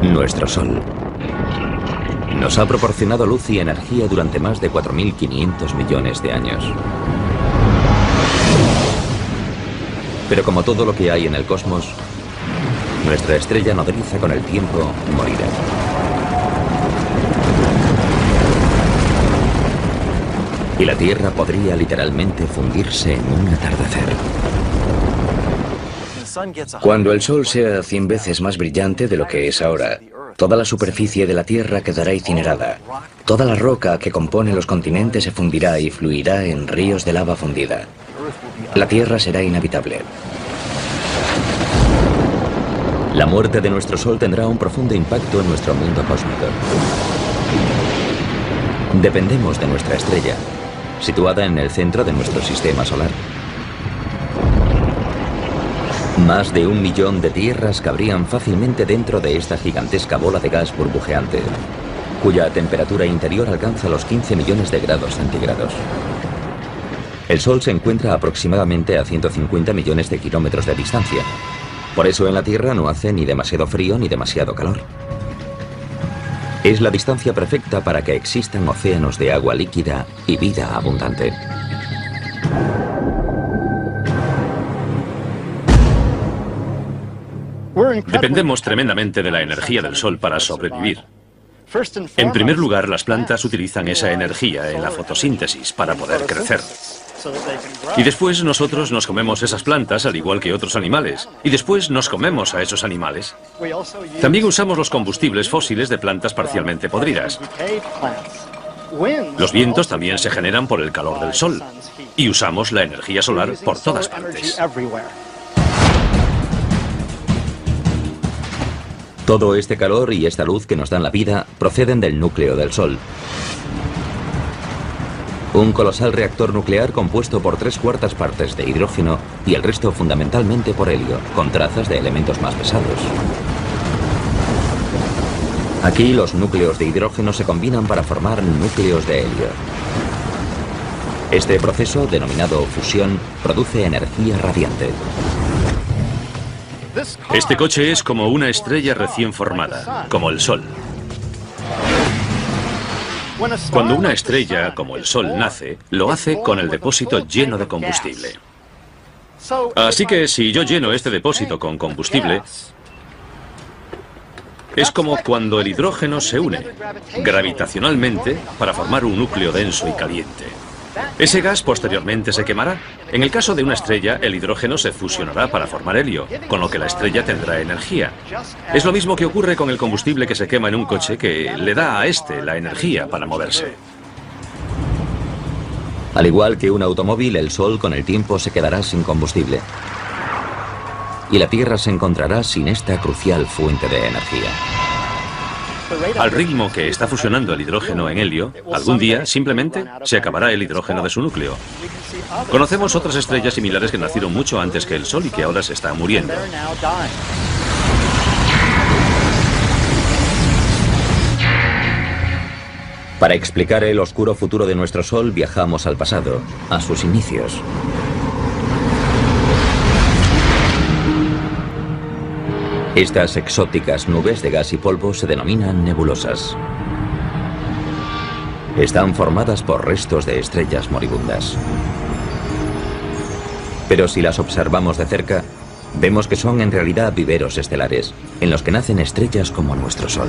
Nuestro Sol nos ha proporcionado luz y energía durante más de 4.500 millones de años. Pero como todo lo que hay en el cosmos, nuestra estrella nodriza con el tiempo morirá. Y la Tierra podría literalmente fundirse en un atardecer. Cuando el Sol sea 100 veces más brillante de lo que es ahora, toda la superficie de la Tierra quedará incinerada. Toda la roca que compone los continentes se fundirá y fluirá en ríos de lava fundida. La Tierra será inhabitable. La muerte de nuestro Sol tendrá un profundo impacto en nuestro mundo cósmico. Dependemos de nuestra estrella, situada en el centro de nuestro sistema solar. Más de 1 millón de tierras cabrían fácilmente dentro de esta gigantesca bola de gas burbujeante, cuya temperatura interior alcanza los 15 millones de grados centígrados. El Sol se encuentra aproximadamente a 150 millones de kilómetros de distancia. Por eso en la Tierra no hace ni demasiado frío ni demasiado calor. Es la distancia perfecta para que existan océanos de agua líquida y vida abundante. Dependemos tremendamente de la energía del Sol para sobrevivir. En primer lugar, las plantas utilizan esa energía en la fotosíntesis para poder crecer. Y después nosotros nos comemos esas plantas al igual que otros animales. Y después nos comemos a esos animales. También usamos los combustibles fósiles de plantas parcialmente podridas. Los vientos también se generan por el calor del Sol. Y usamos la energía solar por todas partes. Todo este calor y esta luz que nos dan la vida proceden del núcleo del Sol. Un colosal reactor nuclear compuesto por 3/4 partes de hidrógeno y el resto fundamentalmente por helio, con trazas de elementos más pesados. Aquí los núcleos de hidrógeno se combinan para formar núcleos de helio. Este proceso, denominado fusión, produce energía radiante. Este coche es como una estrella recién formada, como el Sol. Cuando una estrella, como el Sol, nace, lo hace con el depósito lleno de combustible. Así que si yo lleno este depósito con combustible, es como cuando el hidrógeno se une gravitacionalmente para formar un núcleo denso y caliente. Ese gas posteriormente se quemará. En el caso de una estrella, el hidrógeno se fusionará para formar helio, con lo que la estrella tendrá energía. Es lo mismo que ocurre con el combustible que se quema en un coche, que le da a este la energía para moverse. Al igual que un automóvil, el Sol con el tiempo se quedará sin combustible. Y la Tierra se encontrará sin esta crucial fuente de energía. Al ritmo que está fusionando el hidrógeno en helio, algún día simplemente se acabará el hidrógeno de su núcleo. Conocemos otras estrellas similares que nacieron mucho antes que el Sol y que ahora se están muriendo. Para explicar el oscuro futuro de nuestro Sol, viajamos al pasado, a sus inicios. Estas exóticas nubes de gas y polvo se denominan nebulosas. Están formadas por restos de estrellas moribundas. Pero si las observamos de cerca, vemos que son en realidad viveros estelares, en los que nacen estrellas como nuestro Sol.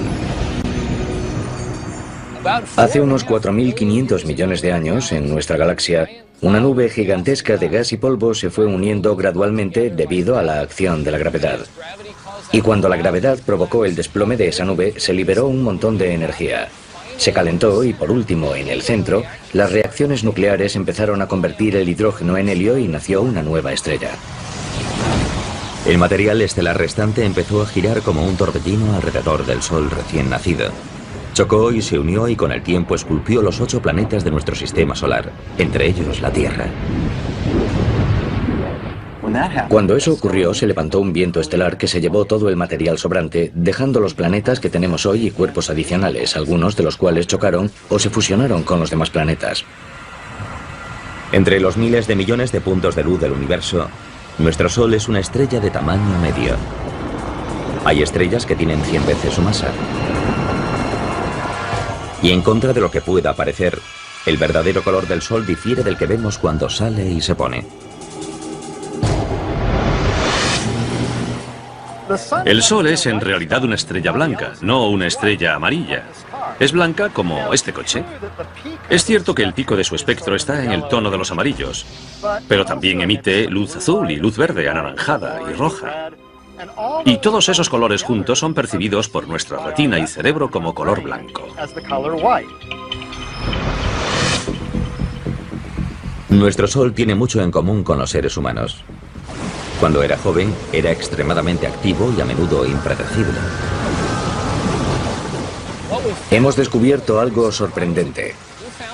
Hace unos 4.500 millones de años, en nuestra galaxia, una nube gigantesca de gas y polvo se fue uniendo gradualmente debido a la acción de la gravedad. Y cuando la gravedad provocó el desplome de esa nube, se liberó un montón de energía. Se calentó y, por último, en el centro, las reacciones nucleares empezaron a convertir el hidrógeno en helio y nació una nueva estrella. El material estelar restante empezó a girar como un torbellino alrededor del Sol recién nacido. Chocó y se unió y con el tiempo esculpió los 8 planetas de nuestro sistema solar, entre ellos la Tierra. Cuando eso ocurrió, se levantó un viento estelar que se llevó todo el material sobrante, dejando los planetas que tenemos hoy y cuerpos adicionales, algunos de los cuales chocaron o se fusionaron con los demás planetas. Entre los miles de millones de puntos de luz del universo, nuestro Sol es una estrella de tamaño medio. Hay estrellas que tienen 100 veces su masa. Y en contra de lo que pueda parecer, el verdadero color del Sol difiere del que vemos cuando sale y se pone. El Sol es en realidad una estrella blanca, no una estrella amarilla. Es blanca como este coche. Es cierto que el pico de su espectro está en el tono de los amarillos, pero también emite luz azul y luz verde, anaranjada y roja. Y todos esos colores juntos son percibidos por nuestra retina y cerebro como color blanco. Nuestro Sol tiene mucho en común con los seres humanos. Cuando era joven, era extremadamente activo y a menudo impredecible. Hemos descubierto algo sorprendente.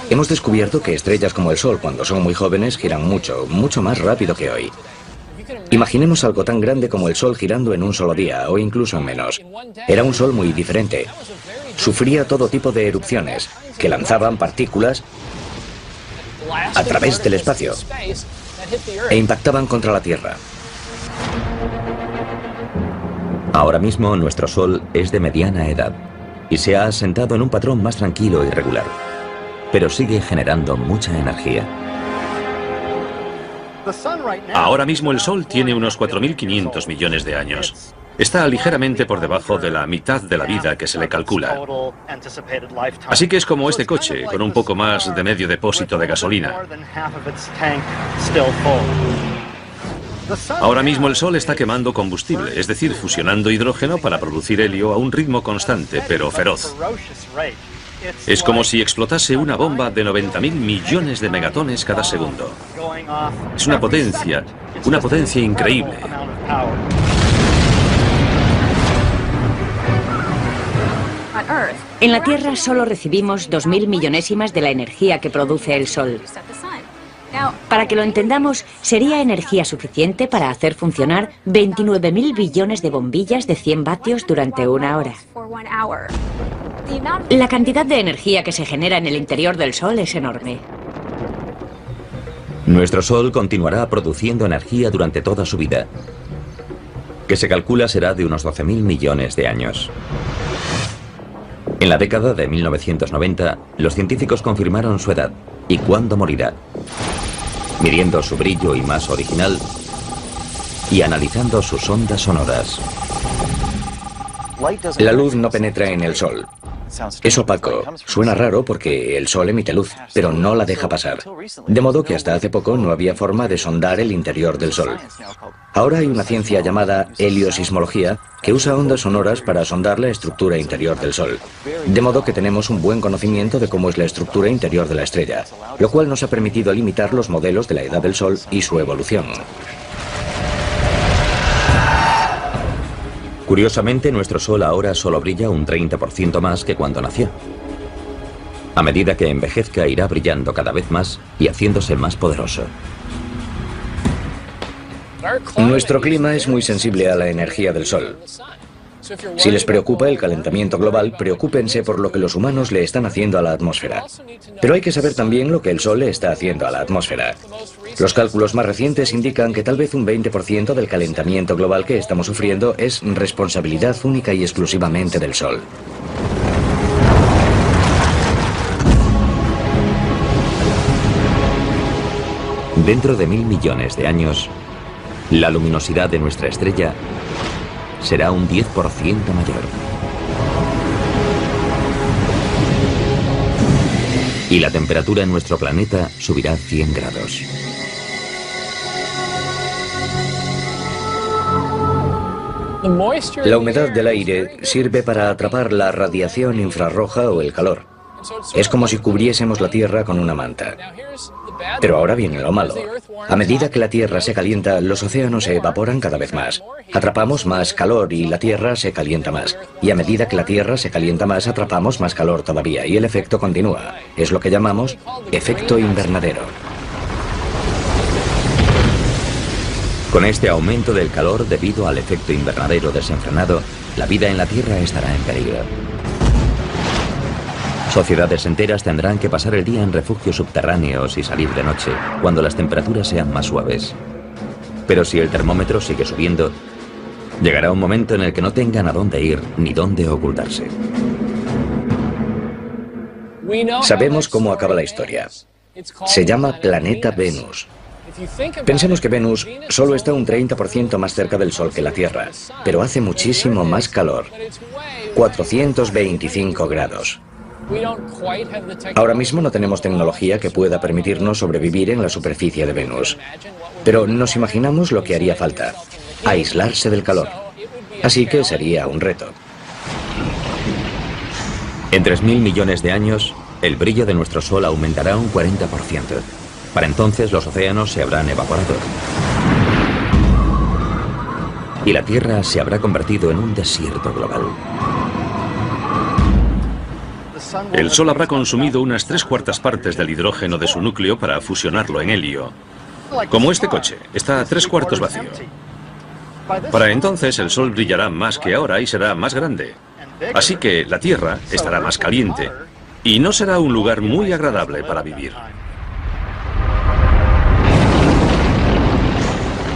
Hemos descubierto que estrellas como el Sol, cuando son muy jóvenes, giran mucho, mucho más rápido que hoy. Imaginemos algo tan grande como el Sol girando en un solo día, o incluso en menos. Era un Sol muy diferente. Sufría todo tipo de erupciones, que lanzaban partículas a través del espacio e impactaban contra la Tierra. Ahora mismo nuestro Sol es de mediana edad y se ha asentado en un patrón más tranquilo y regular, pero sigue generando mucha energía. Ahora mismo el Sol tiene unos 4.500 millones de años. Está ligeramente por debajo de la mitad de la vida que se le calcula. Así que es como este coche, con un poco más de medio depósito de gasolina. Ahora mismo el Sol está quemando combustible, es decir, fusionando hidrógeno para producir helio a un ritmo constante, pero feroz. Es como si explotase una bomba de 90.000 millones de megatones cada segundo. Es una potencia increíble. En la Tierra solo recibimos 2.000 millonésimas de la energía que produce el Sol. Para que lo entendamos, sería energía suficiente para hacer funcionar 29.000 billones de bombillas de 100 vatios durante una hora. La cantidad de energía que se genera en el interior del Sol es enorme. Nuestro Sol continuará produciendo energía durante toda su vida, que se calcula será de unos 12.000 millones de años. En la década de 1990, los científicos confirmaron su edad y cuándo morirá, midiendo su brillo y masa original y analizando sus ondas sonoras. La luz no penetra en el Sol. Es opaco. Suena raro porque el Sol emite luz, pero no la deja pasar. De modo que hasta hace poco no había forma de sondar el interior del Sol. Ahora hay una ciencia llamada heliosismología que usa ondas sonoras para sondar la estructura interior del Sol. De modo que tenemos un buen conocimiento de cómo es la estructura interior de la estrella, lo cual nos ha permitido limitar los modelos de la edad del Sol y su evolución. Curiosamente, nuestro Sol ahora solo brilla un 30% más que cuando nació. A medida que envejezca, irá brillando cada vez más y haciéndose más poderoso. Nuestro clima es muy sensible a la energía del Sol. Si les preocupa el calentamiento global, preocúpense por lo que los humanos le están haciendo a la atmósfera. Pero hay que saber también lo que el Sol le está haciendo a la atmósfera. Los cálculos más recientes indican que tal vez un 20% del calentamiento global que estamos sufriendo es responsabilidad única y exclusivamente del Sol. Dentro de 1.000 millones de años, la luminosidad de nuestra estrella será un 10% mayor. Y la temperatura en nuestro planeta subirá 100 grados. La humedad del aire sirve para atrapar la radiación infrarroja o el calor. Es como si cubriésemos la Tierra con una manta. Pero ahora viene lo malo. A medida que la Tierra se calienta, los océanos se evaporan cada vez más. Atrapamos más calor y la Tierra se calienta más. Y a medida que la Tierra se calienta más, atrapamos más calor todavía. Y el efecto continúa. Es lo que llamamos efecto invernadero. Con este aumento del calor debido al efecto invernadero desenfrenado, la vida en la Tierra estará en peligro. Sociedades enteras tendrán que pasar el día en refugios subterráneos y salir de noche, cuando las temperaturas sean más suaves. Pero si el termómetro sigue subiendo, Llegará un momento en el que no tengan a dónde ir ni dónde ocultarse. Sabemos cómo acaba la historia. Se llama Planeta Venus. Pensemos que Venus solo está un 30% más cerca del Sol que la Tierra, pero hace muchísimo más calor. 425 grados. Ahora mismo no tenemos tecnología que pueda permitirnos sobrevivir en la superficie de Venus. Pero nos imaginamos lo que haría falta: aislarse del calor. Así que sería un reto. En 3.000 millones de años, el brillo de nuestro Sol aumentará un 40%. Para entonces los océanos se habrán evaporado. Y la Tierra se habrá convertido en un desierto global. El Sol habrá consumido unas 3/4 partes del hidrógeno de su núcleo para fusionarlo en helio. Como este coche, está a 3/4 vacío. Para entonces el Sol brillará más que ahora y será más grande. Así que la Tierra estará más caliente y no será un lugar muy agradable para vivir.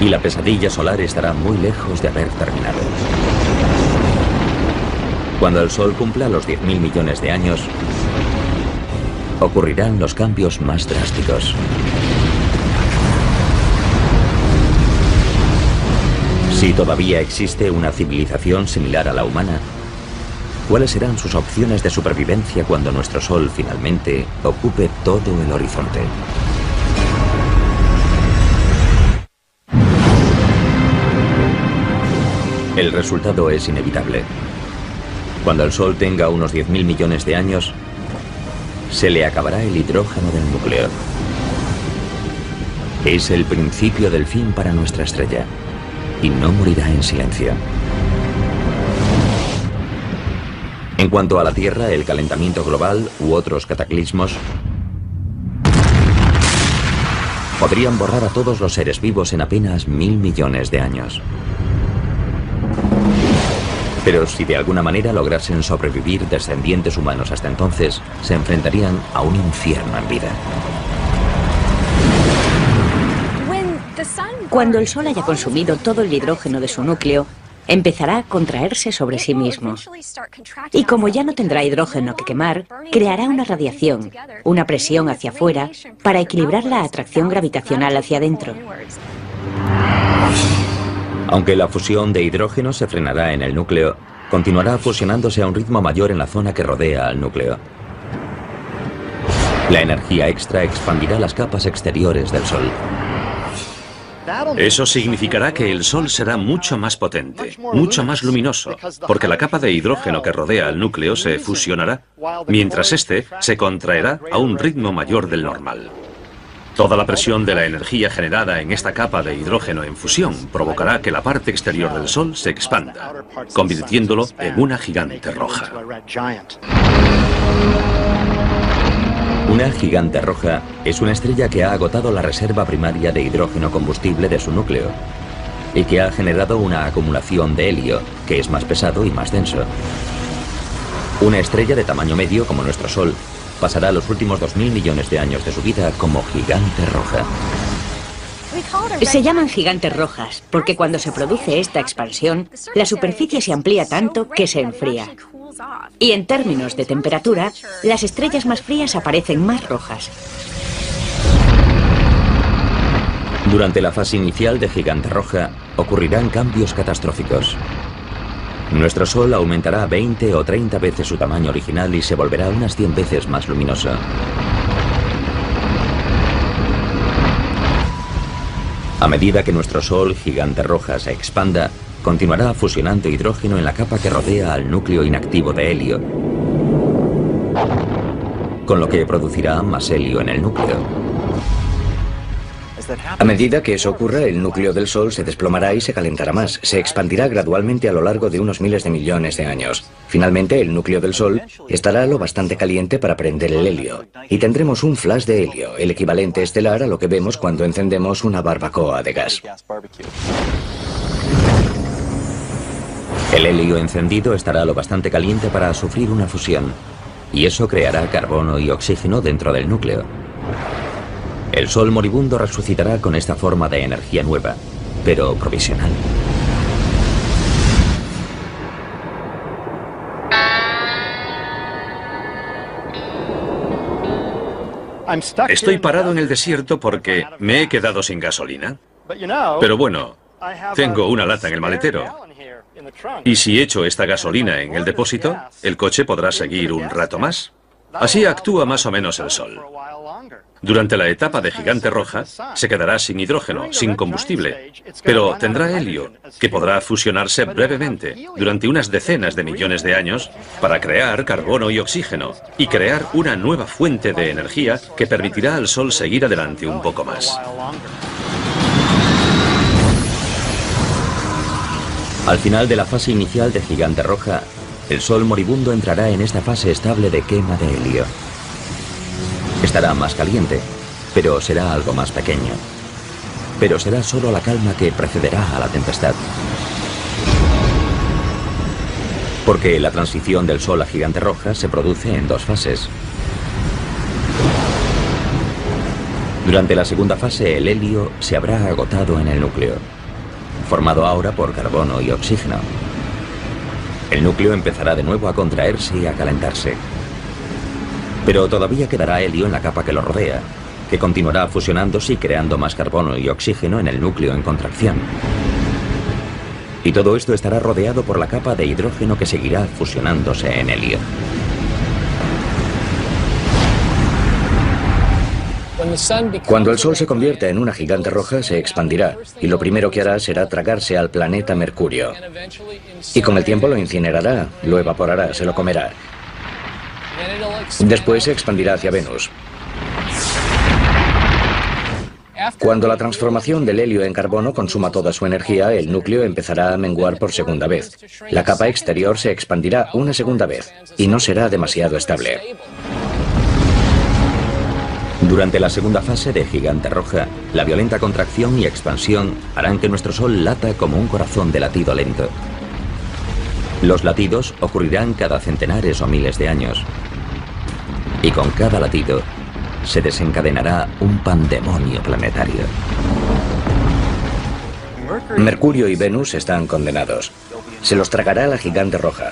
Y la pesadilla solar estará muy lejos de haber terminado. Cuando el Sol cumpla los 10.000 millones de años, ocurrirán los cambios más drásticos. Si todavía existe una civilización similar a la humana, ¿cuáles serán sus opciones de supervivencia cuando nuestro Sol finalmente ocupe todo el horizonte? El resultado es inevitable. Cuando el Sol tenga unos 10.000 millones de años, se le acabará el hidrógeno del núcleo. Es el principio del fin para nuestra estrella, y no morirá en silencio. En cuanto a la Tierra, el calentamiento global u otros cataclismos podrían borrar a todos los seres vivos en apenas 1.000 millones de años. Pero si de alguna manera lograsen sobrevivir descendientes humanos hasta entonces, se enfrentarían a un infierno en vida. Cuando el Sol haya consumido todo el hidrógeno de su núcleo, empezará a contraerse sobre sí mismo. Y como ya no tendrá hidrógeno que quemar, creará una radiación, una presión hacia afuera, para equilibrar la atracción gravitacional hacia adentro. Aunque la fusión de hidrógeno se frenará en el núcleo, continuará fusionándose a un ritmo mayor en la zona que rodea al núcleo. La energía extra expandirá las capas exteriores del Sol. Eso significará que el Sol será mucho más potente, mucho más luminoso, porque la capa de hidrógeno que rodea al núcleo se fusionará, mientras este se contraerá a un ritmo mayor del normal. Toda la presión de la energía generada en esta capa de hidrógeno en fusión provocará que la parte exterior del Sol se expanda, convirtiéndolo en una gigante roja. Una gigante roja es una estrella que ha agotado la reserva primaria de hidrógeno combustible de su núcleo y que ha generado una acumulación de helio, que es más pesado y más denso. Una estrella de tamaño medio como nuestro Sol pasará los últimos 2.000 millones de años de su vida como gigante roja. Se llaman gigantes rojas porque cuando se produce esta expansión, la superficie se amplía tanto que se enfría. Y en términos de temperatura, las estrellas más frías aparecen más rojas. Durante la fase inicial de gigante roja, ocurrirán cambios catastróficos. Nuestro Sol aumentará 20 o 30 veces su tamaño original y se volverá unas 100 veces más luminoso. A medida que nuestro Sol gigante roja se expanda, continuará fusionando hidrógeno en la capa que rodea al núcleo inactivo de helio, con lo que producirá más helio en el núcleo. A medida que eso ocurra, el núcleo del Sol se desplomará y se calentará más. Se expandirá gradualmente a lo largo de unos miles de millones de años. Finalmente, el núcleo del Sol estará lo bastante caliente para prender el helio. Y tendremos un flash de helio, el equivalente estelar a lo que vemos cuando encendemos una barbacoa de gas. El helio encendido estará lo bastante caliente para sufrir una fusión, y eso creará carbono y oxígeno dentro del núcleo. El Sol moribundo resucitará con esta forma de energía nueva, pero provisional. Estoy parado en el desierto porque me he quedado sin gasolina. Pero bueno, tengo una lata en el maletero. Y si echo esta gasolina en el depósito, el coche podrá seguir un rato más. Así actúa más o menos el Sol. Durante la etapa de Gigante Roja, se quedará sin hidrógeno, sin combustible, pero tendrá helio, que podrá fusionarse brevemente, durante unas decenas de millones de años, para crear carbono y oxígeno, y crear una nueva fuente de energía que permitirá al Sol seguir adelante un poco más. Al final de la fase inicial de Gigante Roja, el Sol moribundo entrará en esta fase estable de quema de helio. Estará más caliente, pero será algo más pequeño. Pero será solo la calma que precederá a la tempestad. Porque la transición del Sol a Gigante Roja se produce en dos fases. Durante la segunda fase, el helio se habrá agotado en el núcleo, formado ahora por carbono y oxígeno. El núcleo empezará de nuevo a contraerse y a calentarse. Pero todavía quedará helio en la capa que lo rodea, que continuará fusionándose y creando más carbono y oxígeno en el núcleo en contracción. Y todo esto estará rodeado por la capa de hidrógeno que seguirá fusionándose en helio. Cuando el Sol se convierta en una gigante roja, se expandirá, y lo primero que hará será tragarse al planeta Mercurio. Y con el tiempo lo incinerará, lo evaporará, se lo comerá. Después se expandirá hacia Venus. Cuando la transformación del helio en carbono consuma toda su energía, el núcleo empezará a menguar por segunda vez. La capa exterior se expandirá una segunda vez, y no será demasiado estable. Durante la segunda fase de Gigante Roja, la violenta contracción y expansión harán que nuestro Sol lata como un corazón de latido lento. Los latidos ocurrirán cada centenares o miles de años. Y con cada latido se desencadenará un pandemonio planetario. Mercurio y Venus están condenados. Se los tragará la Gigante Roja.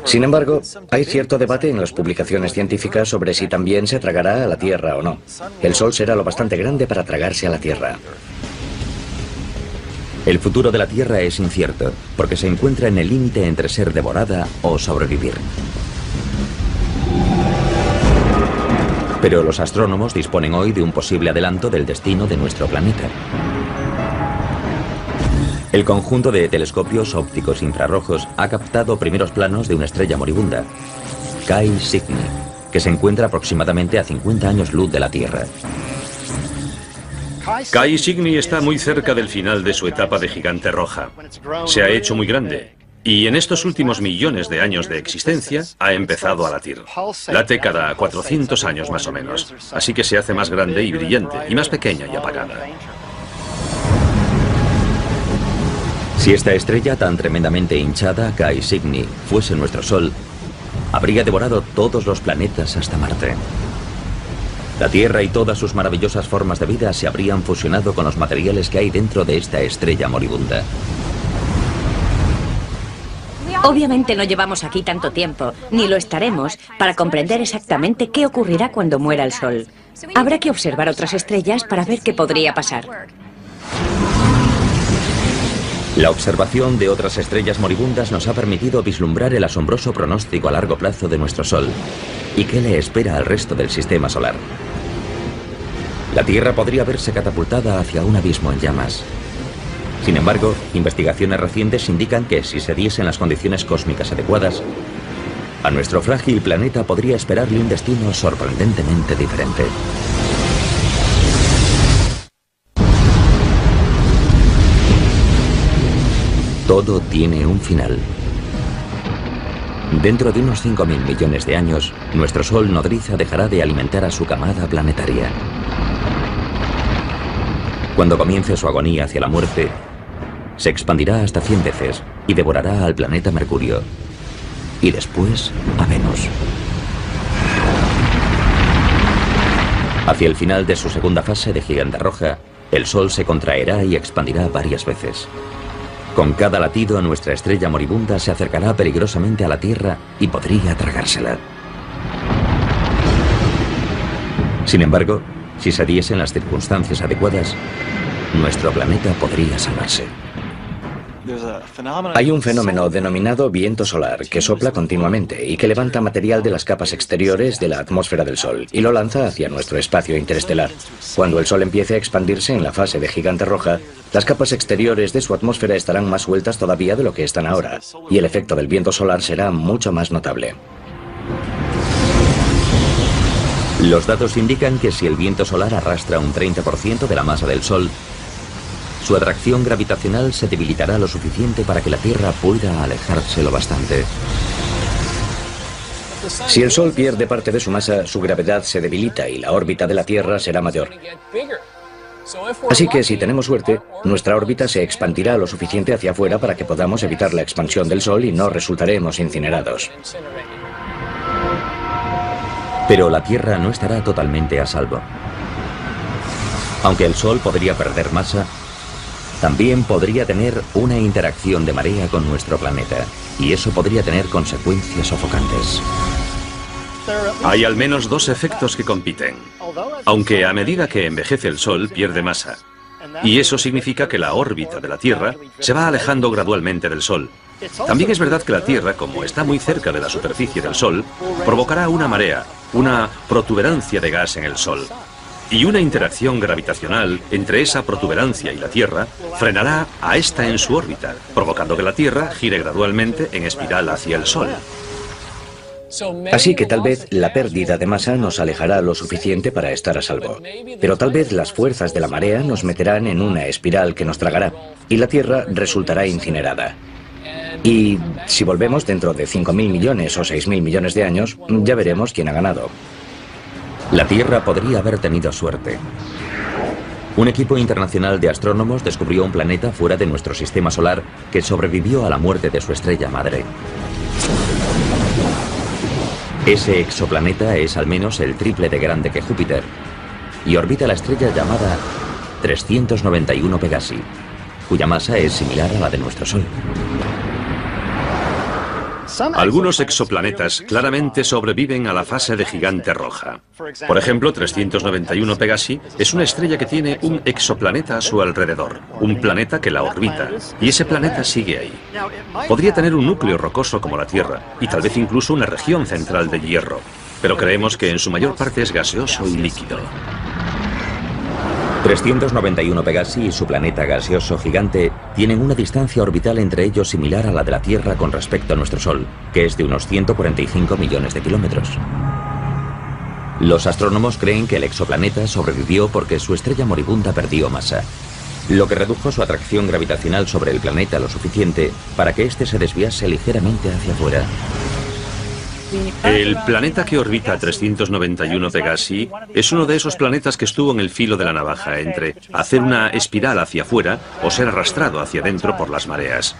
Sin embargo, hay cierto debate en las publicaciones científicas sobre si también se tragará a la Tierra o no. El Sol será lo bastante grande para tragarse a la Tierra. El futuro de la Tierra es incierto, porque se encuentra en el límite entre ser devorada o sobrevivir. Pero los astrónomos disponen hoy de un posible adelanto del destino de nuestro planeta. El conjunto de telescopios ópticos infrarrojos ha captado primeros planos de una estrella moribunda, Chi Cygni, que se encuentra aproximadamente a 50 años luz de la Tierra. Chi Cygni está muy cerca del final de su etapa de Gigante Roja. Se ha hecho muy grande. Y en estos últimos millones de años de existencia ha empezado a latir. Late cada 400 años más o menos. Así que se hace más grande y brillante, y más pequeña y apagada. Si esta estrella tan tremendamente hinchada, Chi Cygni, fuese nuestro Sol, habría devorado todos los planetas hasta Marte. La Tierra y todas sus maravillosas formas de vida se habrían fusionado con los materiales que hay dentro de esta estrella moribunda. Obviamente no llevamos aquí tanto tiempo, ni lo estaremos, para comprender exactamente qué ocurrirá cuando muera el Sol. Habrá que observar otras estrellas para ver qué podría pasar. La observación de otras estrellas moribundas nos ha permitido vislumbrar el asombroso pronóstico a largo plazo de nuestro Sol y qué le espera al resto del sistema solar. La Tierra podría verse catapultada hacia un abismo en llamas. Sin embargo, investigaciones recientes indican que si se diesen las condiciones cósmicas adecuadas, a nuestro frágil planeta podría esperarle un destino sorprendentemente diferente. Todo tiene un final. Dentro de unos 5.000 millones de años, nuestro Sol nodriza dejará de alimentar a su camada planetaria. Cuando comience su agonía hacia la muerte, se expandirá hasta 100 veces y devorará al planeta Mercurio, y después a Venus. Hacia el final de su segunda fase de Gigante Roja, el Sol se contraerá y expandirá varias veces. Con cada latido, nuestra estrella moribunda se acercará peligrosamente a la Tierra y podría tragársela. Sin embargo, si se diesen las circunstancias adecuadas, nuestro planeta podría salvarse. Hay un fenómeno denominado viento solar que sopla continuamente y que levanta material de las capas exteriores de la atmósfera del Sol y lo lanza hacia nuestro espacio interestelar. Cuando el Sol empiece a expandirse en la fase de gigante roja, las capas exteriores de su atmósfera estarán más sueltas todavía de lo que están ahora, y el efecto del viento solar será mucho más notable. Los datos indican que si el viento solar arrastra un 30% de la masa del Sol, su atracción gravitacional se debilitará lo suficiente para que la Tierra pueda alejarse lo bastante. Si el Sol pierde parte de su masa, su gravedad se debilita y la órbita de la Tierra será mayor. Así que si tenemos suerte, nuestra órbita se expandirá lo suficiente hacia afuera para que podamos evitar la expansión del Sol y no resultaremos incinerados. Pero la Tierra no estará totalmente a salvo. Aunque el Sol podría perder masa, también podría tener una interacción de marea con nuestro planeta, y eso podría tener consecuencias sofocantes. Hay al menos dos efectos que compiten. Aunque a medida que envejece el Sol pierde masa, y eso significa que la órbita de la Tierra se va alejando gradualmente del Sol. También es verdad que la Tierra, como está muy cerca de la superficie del Sol, provocará una marea, una protuberancia de gas en el Sol. Y una interacción gravitacional entre esa protuberancia y la Tierra frenará a esta en su órbita, provocando que la Tierra gire gradualmente en espiral hacia el Sol. Así que tal vez la pérdida de masa nos alejará lo suficiente para estar a salvo. Pero tal vez las fuerzas de la marea nos meterán en una espiral que nos tragará, y la Tierra resultará incinerada. Y si volvemos dentro de 5.000 millones o 6.000 millones de años, ya veremos quién ha ganado. La Tierra podría haber tenido suerte. Un equipo internacional de astrónomos descubrió un planeta fuera de nuestro sistema solar que sobrevivió a la muerte de su estrella madre. Ese exoplaneta es al menos el triple de grande que Júpiter y orbita la estrella llamada 391 Pegasi, cuya masa es similar a la de nuestro Sol. Algunos exoplanetas claramente sobreviven a la fase de gigante roja. Por ejemplo, 391 Pegasi es una estrella que tiene un exoplaneta a su alrededor, un planeta que la orbita, y ese planeta sigue ahí. Podría tener un núcleo rocoso como la Tierra, y tal vez incluso una región central de hierro, pero creemos que en su mayor parte es gaseoso y líquido. 391 Pegasi y su planeta gaseoso gigante tienen una distancia orbital entre ellos similar a la de la Tierra con respecto a nuestro Sol, que es de unos 145 millones de kilómetros. Los astrónomos creen que el exoplaneta sobrevivió porque su estrella moribunda perdió masa, lo que redujo su atracción gravitacional sobre el planeta lo suficiente para que éste se desviase ligeramente hacia afuera. El planeta que orbita 391 Pegasi es uno de esos planetas que estuvo en el filo de la navaja entre hacer una espiral hacia afuera o ser arrastrado hacia adentro por las mareas.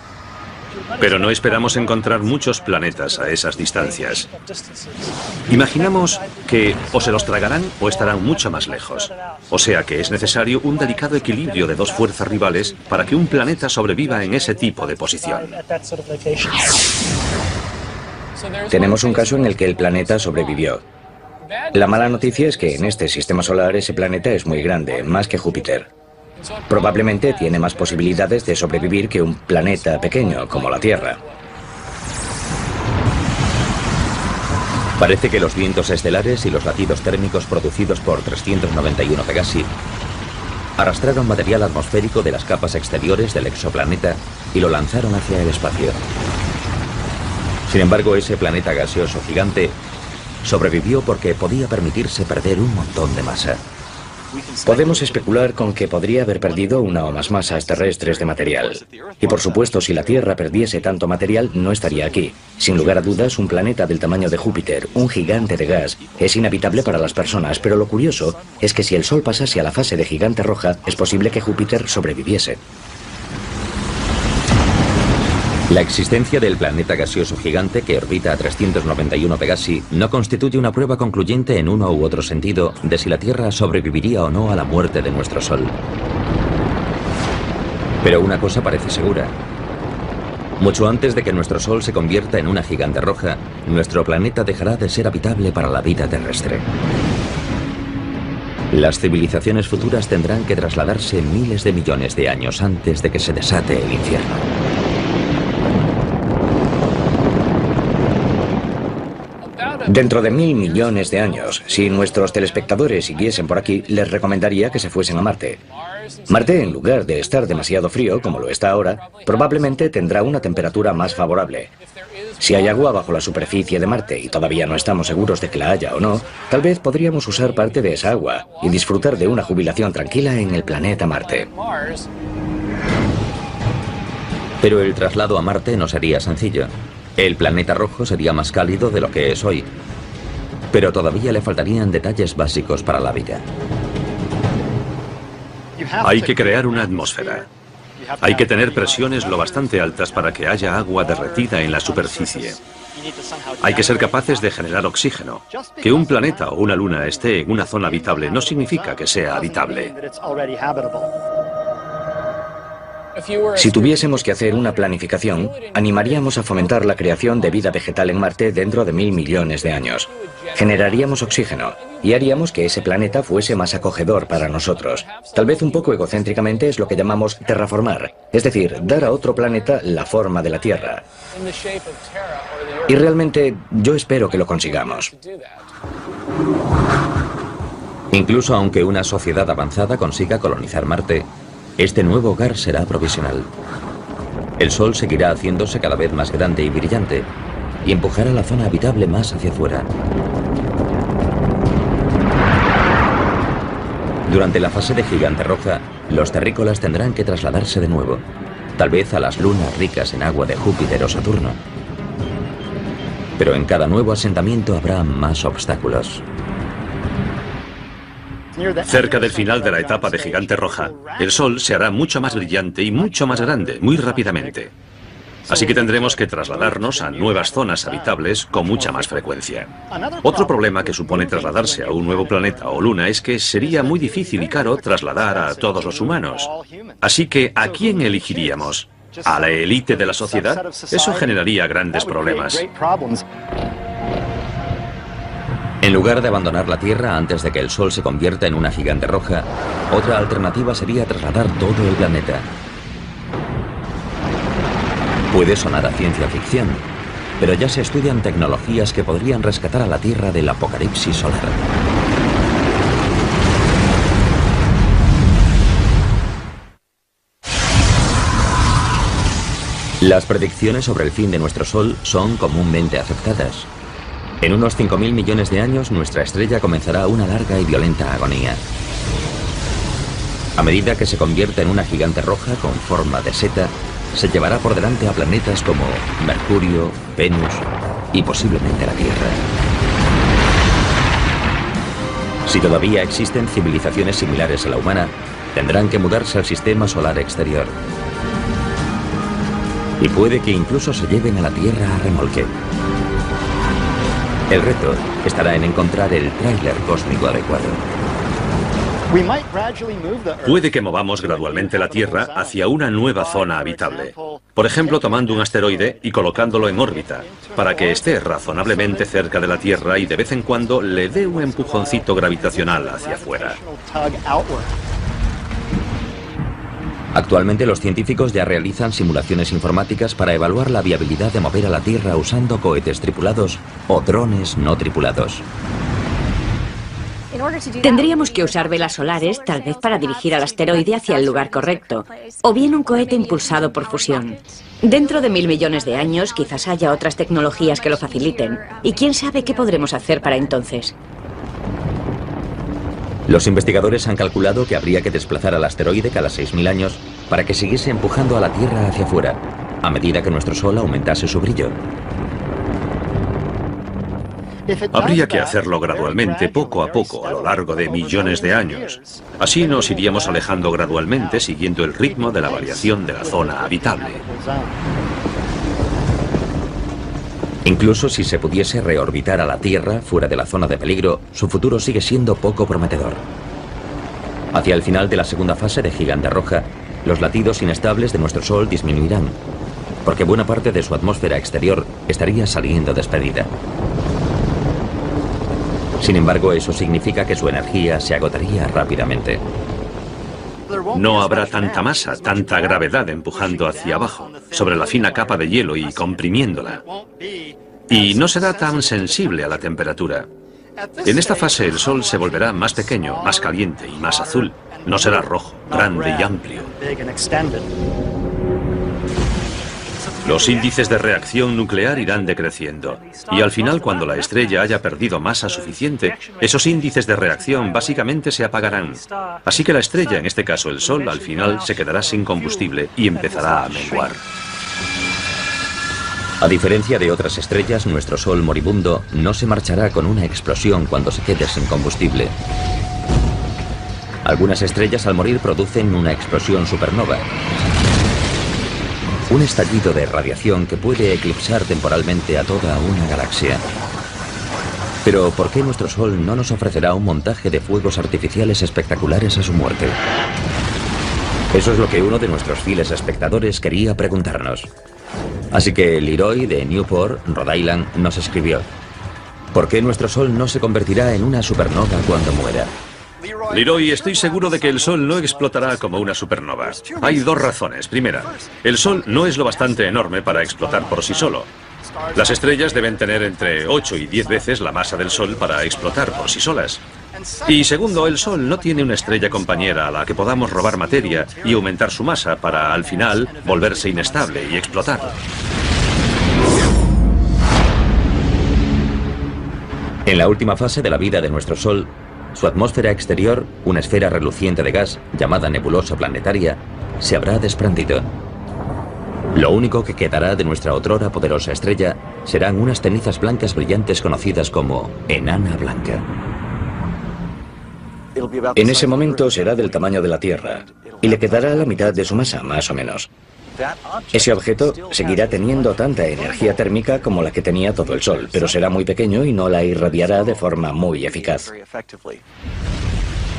Pero no esperamos encontrar muchos planetas a esas distancias. Imaginamos que o se los tragarán o estarán mucho más lejos. O sea que es necesario un delicado equilibrio de dos fuerzas rivales para que un planeta sobreviva en ese tipo de posición. Tenemos un caso en el que el planeta sobrevivió. La mala noticia es que en este sistema solar ese planeta es muy grande, más que Júpiter. Probablemente tiene más posibilidades de sobrevivir que un planeta pequeño como la Tierra. Parece que los vientos estelares y los latidos térmicos producidos por 391 Pegasi arrastraron material atmosférico de las capas exteriores del exoplaneta y lo lanzaron hacia el espacio. Sin embargo, ese planeta gaseoso gigante sobrevivió porque podía permitirse perder un montón de masa. Podemos especular con que podría haber perdido una o más masas terrestres de material. Y por supuesto, si la Tierra perdiese tanto material, no estaría aquí. Sin lugar a dudas, un planeta del tamaño de Júpiter, un gigante de gas, es inhabitable para las personas, pero lo curioso es que si el Sol pasase a la fase de gigante roja, es posible que Júpiter sobreviviese. La existencia del planeta gaseoso gigante que orbita a 391 Pegasi no constituye una prueba concluyente en uno u otro sentido de si la Tierra sobreviviría o no a la muerte de nuestro Sol. Pero una cosa parece segura. Mucho antes de que nuestro Sol se convierta en una gigante roja, nuestro planeta dejará de ser habitable para la vida terrestre. Las civilizaciones futuras tendrán que trasladarse miles de millones de años antes de que se desate el infierno. Dentro de 1000 millones de años, si nuestros telespectadores siguiesen por aquí, les recomendaría que se fuesen a Marte. Marte, en lugar de estar demasiado frío, como lo está ahora, probablemente tendrá una temperatura más favorable. Si hay agua bajo la superficie de Marte y todavía no estamos seguros de que la haya o no, tal vez podríamos usar parte de esa agua y disfrutar de una jubilación tranquila en el planeta Marte. Pero el traslado a Marte no sería sencillo. El planeta rojo sería más cálido de lo que es hoy. Pero todavía le faltarían detalles básicos para la vida. Hay que crear una atmósfera. Hay que tener presiones lo bastante altas para que haya agua derretida en la superficie. Hay que ser capaces de generar oxígeno. Que un planeta o una luna esté en una zona habitable no significa que sea habitable. Si tuviésemos que hacer una planificación, animaríamos a fomentar la creación de vida vegetal en Marte dentro de 1000 millones de años. Generaríamos oxígeno y haríamos que ese planeta fuese más acogedor para nosotros. Tal vez un poco egocéntricamente es lo que llamamos terraformar, es decir, dar a otro planeta la forma de la Tierra. Y realmente yo espero que lo consigamos. Incluso aunque una sociedad avanzada consiga colonizar Marte, este nuevo hogar será provisional. El Sol seguirá haciéndose cada vez más grande y brillante y empujará la zona habitable más hacia afuera. Durante la fase de gigante roja, los terrícolas tendrán que trasladarse de nuevo, tal vez a las lunas ricas en agua de Júpiter o Saturno. Pero en cada nuevo asentamiento habrá más obstáculos. Cerca del final de la etapa de gigante roja, el Sol se hará mucho más brillante y mucho más grande, muy rápidamente. Así que tendremos que trasladarnos a nuevas zonas habitables con mucha más frecuencia. Otro problema que supone trasladarse a un nuevo planeta o luna es que sería muy difícil y caro trasladar a todos los humanos. Así que, ¿a quién elegiríamos? ¿A la élite de la sociedad? Eso generaría grandes problemas. En lugar de abandonar la Tierra antes de que el Sol se convierta en una gigante roja, otra alternativa sería trasladar todo el planeta. Puede sonar a ciencia ficción, pero ya se estudian tecnologías que podrían rescatar a la Tierra del apocalipsis solar. Las predicciones sobre el fin de nuestro Sol son comúnmente aceptadas. En unos 5.000 millones de años, nuestra estrella comenzará una larga y violenta agonía. A medida que se convierta en una gigante roja con forma de seta, se llevará por delante a planetas como Mercurio, Venus y posiblemente la Tierra. Si todavía existen civilizaciones similares a la humana, tendrán que mudarse al sistema solar exterior. Y puede que incluso se lleven a la Tierra a remolque. El reto estará en encontrar el tráiler cósmico adecuado. Puede que movamos gradualmente la Tierra hacia una nueva zona habitable. Por ejemplo, tomando un asteroide y colocándolo en órbita, para que esté razonablemente cerca de la Tierra y de vez en cuando le dé un empujoncito gravitacional hacia afuera. Actualmente los científicos ya realizan simulaciones informáticas para evaluar la viabilidad de mover a la Tierra usando cohetes tripulados o drones no tripulados. Tendríamos que usar velas solares, tal vez para dirigir al asteroide hacia el lugar correcto, o bien un cohete impulsado por fusión. Dentro de 1000 millones de años quizás haya otras tecnologías que lo faciliten, y quién sabe qué podremos hacer para entonces. Los investigadores han calculado que habría que desplazar al asteroide cada 6000 años para que siguiese empujando a la Tierra hacia afuera, a medida que nuestro Sol aumentase su brillo. Habría que hacerlo gradualmente, poco a poco, a lo largo de millones de años. Así nos iríamos alejando gradualmente siguiendo el ritmo de la variación de la zona habitable. Incluso si se pudiese reorbitar a la Tierra fuera de la zona de peligro, su futuro sigue siendo poco prometedor. Hacia el final de la segunda fase de Gigante Roja, los latidos inestables de nuestro Sol disminuirán, porque buena parte de su atmósfera exterior estaría saliendo despedida. Sin embargo, eso significa que su energía se agotaría rápidamente. No habrá tanta masa, tanta gravedad empujando hacia abajo, sobre la fina capa de hielo y comprimiéndola. Y no será tan sensible a la temperatura. En esta fase el Sol se volverá más pequeño, más caliente y más azul. No será rojo, grande y amplio. Los índices de reacción nuclear irán decreciendo. Y al final, cuando la estrella haya perdido masa suficiente, esos índices de reacción básicamente se apagarán. Así que la estrella, en este caso el Sol, al final se quedará sin combustible y empezará a menguar. A diferencia de otras estrellas, nuestro Sol moribundo no se marchará con una explosión cuando se quede sin combustible. Algunas estrellas al morir producen una explosión supernova. Un estallido de radiación que puede eclipsar temporalmente a toda una galaxia. Pero ¿por qué nuestro Sol no nos ofrecerá un montaje de fuegos artificiales espectaculares a su muerte? Eso es lo que uno de nuestros fieles espectadores quería preguntarnos. Así que Leroy de Newport, Rhode Island, nos escribió: ¿por qué nuestro Sol no se convertirá en una supernova cuando muera? Leroy, estoy seguro de que el Sol no explotará como una supernova. Hay dos razones. Primera, el Sol no es lo bastante enorme para explotar por sí solo. Las estrellas deben tener entre 8 y 10 veces la masa del Sol para explotar por sí solas. Y segundo, el Sol no tiene una estrella compañera a la que podamos robar materia y aumentar su masa para, al final, volverse inestable y explotar. En la última fase de la vida de nuestro Sol, su atmósfera exterior, una esfera reluciente de gas llamada nebulosa planetaria, se habrá desprendido. Lo único que quedará de nuestra otrora poderosa estrella serán unas cenizas blancas brillantes conocidas como enana blanca. En ese momento será del tamaño de la Tierra y le quedará la mitad de su masa, más o menos. Ese objeto seguirá teniendo tanta energía térmica como la que tenía todo el Sol, pero será muy pequeño y no la irradiará de forma muy eficaz.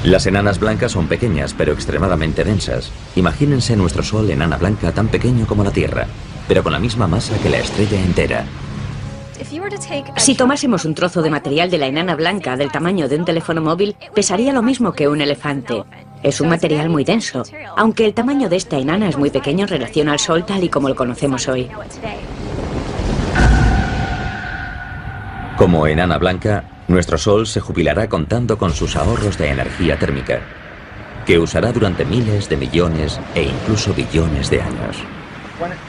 Las enanas blancas son pequeñas, pero extremadamente densas. Imagínense nuestro Sol enana blanca tan pequeño como la Tierra, pero con la misma masa que la estrella entera. Si tomásemos un trozo de material de la enana blanca del tamaño de un teléfono móvil, pesaría lo mismo que un elefante. Es un material muy denso, aunque el tamaño de esta enana es muy pequeño en relación al Sol tal y como lo conocemos hoy. Como enana blanca, nuestro Sol se jubilará contando con sus ahorros de energía térmica, que usará durante miles de millones e incluso billones de años.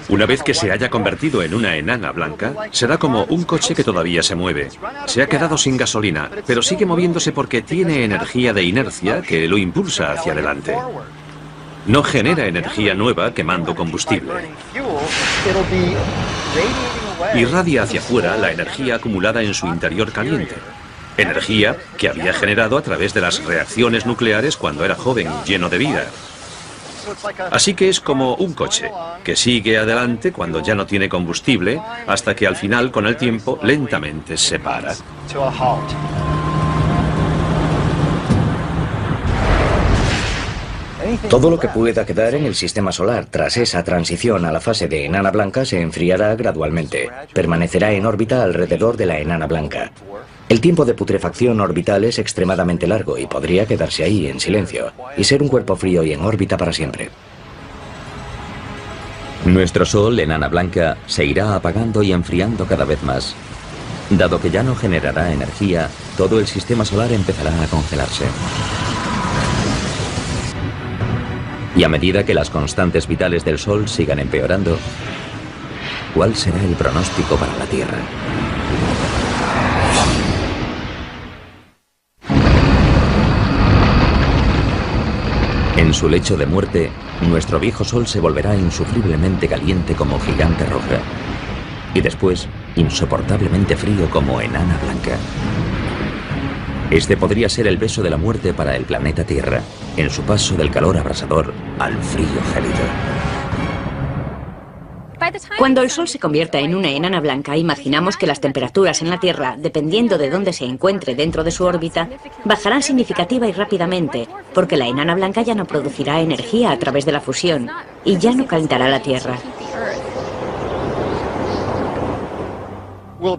Una vez que se haya convertido en una enana blanca, será como un coche que todavía se mueve. Se ha quedado sin gasolina, pero sigue moviéndose porque tiene energía de inercia que lo impulsa hacia adelante. No genera energía nueva quemando combustible. Irradia hacia afuera la energía acumulada en su interior caliente. Energía que había generado a través de las reacciones nucleares cuando era joven y lleno de vida. Así que es como un coche, que sigue adelante cuando ya no tiene combustible, hasta que al final, con el tiempo, lentamente se para. Todo lo que pueda quedar en el sistema solar tras esa transición a la fase de enana blanca se enfriará gradualmente. Permanecerá en órbita alrededor de la enana blanca. El tiempo de putrefacción orbital es extremadamente largo y podría quedarse ahí en silencio y ser un cuerpo frío y en órbita para siempre. Nuestro Sol, enana blanca, se irá apagando y enfriando cada vez más. Dado que ya no generará energía, todo el sistema solar empezará a congelarse. Y a medida que las constantes vitales del Sol sigan empeorando, ¿cuál será el pronóstico para la Tierra? En su lecho de muerte, nuestro viejo Sol se volverá insufriblemente caliente como gigante roja y después insoportablemente frío como enana blanca. Este podría ser el beso de la muerte para el planeta Tierra, en su paso del calor abrasador al frío gélido. Cuando el Sol se convierta en una enana blanca, imaginamos que las temperaturas en la Tierra, dependiendo de dónde se encuentre dentro de su órbita, bajarán significativa y rápidamente, porque la enana blanca ya no producirá energía a través de la fusión y ya no calentará la Tierra.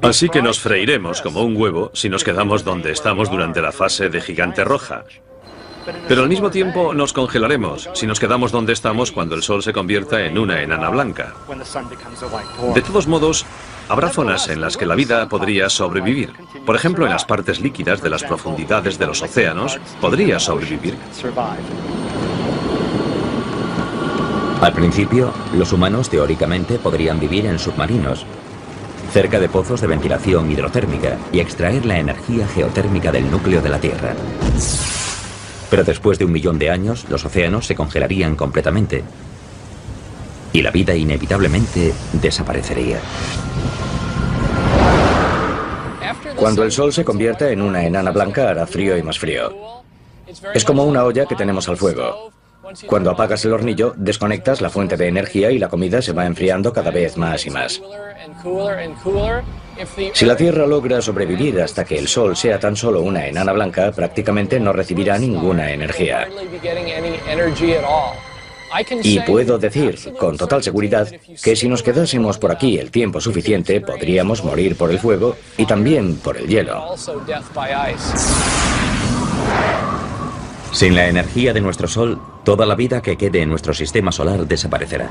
Así que nos freiremos como un huevo si nos quedamos donde estamos durante la fase de gigante roja. Pero al mismo tiempo nos congelaremos si nos quedamos donde estamos cuando el Sol se convierta en una enana blanca. De todos modos, habrá zonas en las que la vida podría sobrevivir. Por ejemplo, en las partes líquidas de las profundidades de los océanos, podría sobrevivir. Al principio, los humanos teóricamente podrían vivir en submarinos, cerca de pozos de ventilación hidrotérmica y extraer la energía geotérmica del núcleo de la Tierra. Pero después de 1 millón de años, los océanos se congelarían completamente y la vida inevitablemente desaparecería. Cuando el Sol se convierta en una enana blanca hará frío y más frío. Es como una olla que tenemos al fuego. Cuando apagas el hornillo, desconectas la fuente de energía y la comida se va enfriando cada vez más y más. Si la Tierra logra sobrevivir hasta que el Sol sea tan solo una enana blanca, prácticamente no recibirá ninguna energía. Y puedo decir, con total seguridad, que si nos quedásemos por aquí el tiempo suficiente, podríamos morir por el fuego y también por el hielo. Sin la energía de nuestro Sol, toda la vida que quede en nuestro sistema solar desaparecerá.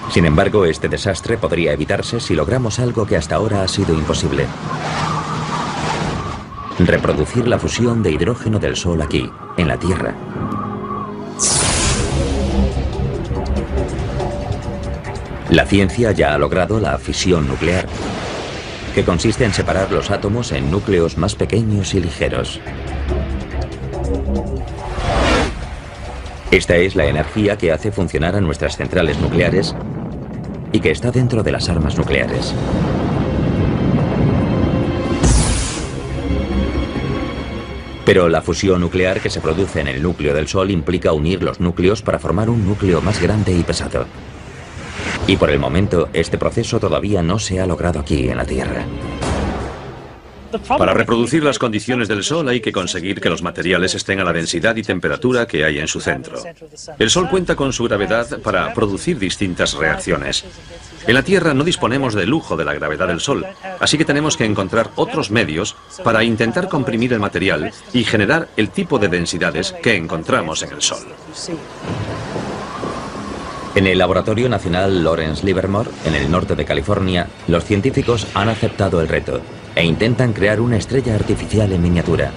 Sin embargo, este desastre podría evitarse si logramos algo que hasta ahora ha sido imposible: reproducir la fusión de hidrógeno del Sol aquí, en la Tierra. La ciencia ya ha logrado la fisión nuclear, que consiste en separar los átomos en núcleos más pequeños y ligeros. Esta es la energía que hace funcionar a nuestras centrales nucleares y que está dentro de las armas nucleares. Pero la fusión nuclear que se produce en el núcleo del Sol implica unir los núcleos para formar un núcleo más grande y pesado. Y por el momento, este proceso todavía no se ha logrado aquí en la Tierra. Para reproducir las condiciones del Sol hay que conseguir que los materiales estén a la densidad y temperatura que hay en su centro. El Sol cuenta con su gravedad para producir distintas reacciones. En la Tierra no disponemos del lujo de la gravedad del Sol, así que tenemos que encontrar otros medios para intentar comprimir el material y generar el tipo de densidades que encontramos en el Sol. En el Laboratorio Nacional Lawrence Livermore, en el norte de California, los científicos han aceptado el reto e intentan crear una estrella artificial en miniatura.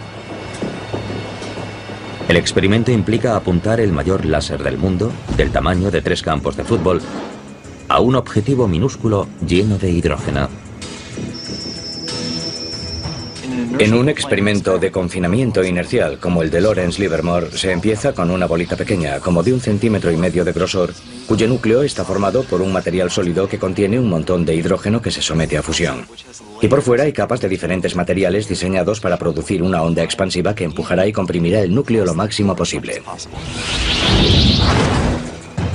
El experimento implica apuntar el mayor láser del mundo, del tamaño de 3 campos de fútbol, a un objetivo minúsculo lleno de hidrógeno. En un experimento de confinamiento inercial como el de Lawrence Livermore, se empieza con una bolita pequeña, como de 1,5 centímetros de grosor, cuyo núcleo está formado por un material sólido que contiene un montón de hidrógeno que se somete a fusión. Y por fuera hay capas de diferentes materiales diseñados para producir una onda expansiva que empujará y comprimirá el núcleo lo máximo posible.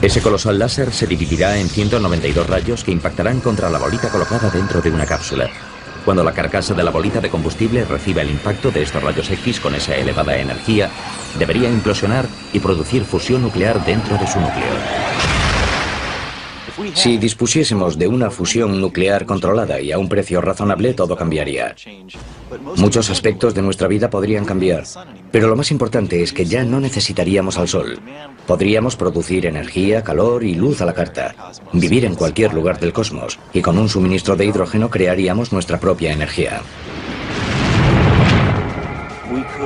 Ese colosal láser se dividirá en 192 rayos que impactarán contra la bolita colocada dentro de una cápsula. Cuando la carcasa de la bolita de combustible reciba el impacto de estos rayos X con esa elevada energía, debería implosionar y producir fusión nuclear dentro de su núcleo. Si dispusiésemos de una fusión nuclear controlada y a un precio razonable, todo cambiaría. Muchos aspectos de nuestra vida podrían cambiar, pero lo más importante es que ya no necesitaríamos al Sol. Podríamos producir energía, calor y luz a la carta, vivir en cualquier lugar del cosmos, y con un suministro de hidrógeno crearíamos nuestra propia energía.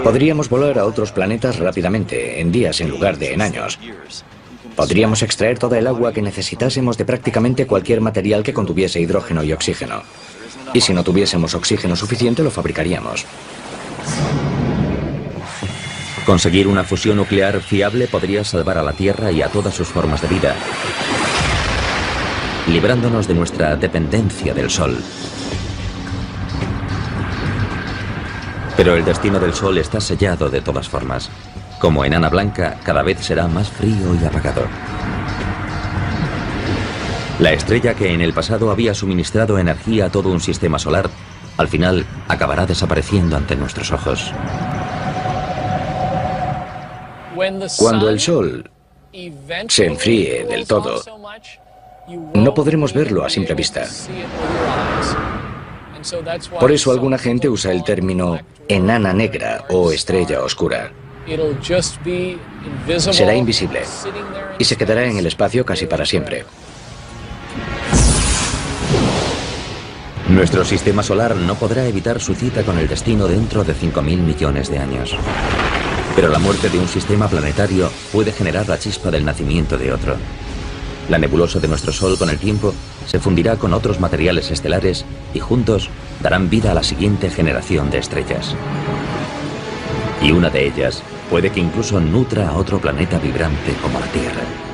Podríamos volar a otros planetas rápidamente, en días en lugar de en años. Podríamos extraer toda el agua que necesitásemos de prácticamente cualquier material que contuviese hidrógeno y oxígeno. Y si no tuviésemos oxígeno suficiente, lo fabricaríamos. Conseguir una fusión nuclear fiable podría salvar a la Tierra y a todas sus formas de vida, librándonos de nuestra dependencia del Sol. Pero el destino del Sol está sellado de todas formas. Como enana blanca, cada vez será más frío y apagado. La estrella que en el pasado había suministrado energía a todo un sistema solar, al final acabará desapareciendo ante nuestros ojos. Cuando el Sol se enfríe del todo, No podremos verlo a simple vista. Por eso alguna gente usa el término enana negra o estrella oscura. Será invisible y se quedará en el espacio casi para siempre. Nuestro sistema solar no podrá evitar su cita con el destino dentro de 5.000 millones de años. Pero la muerte de un sistema planetario puede generar la chispa del nacimiento de otro. La nebulosa de nuestro Sol con el tiempo se fundirá con otros materiales estelares y juntos darán vida a la siguiente generación de estrellas. Y una de ellas puede que incluso nutra a otro planeta vibrante como la Tierra.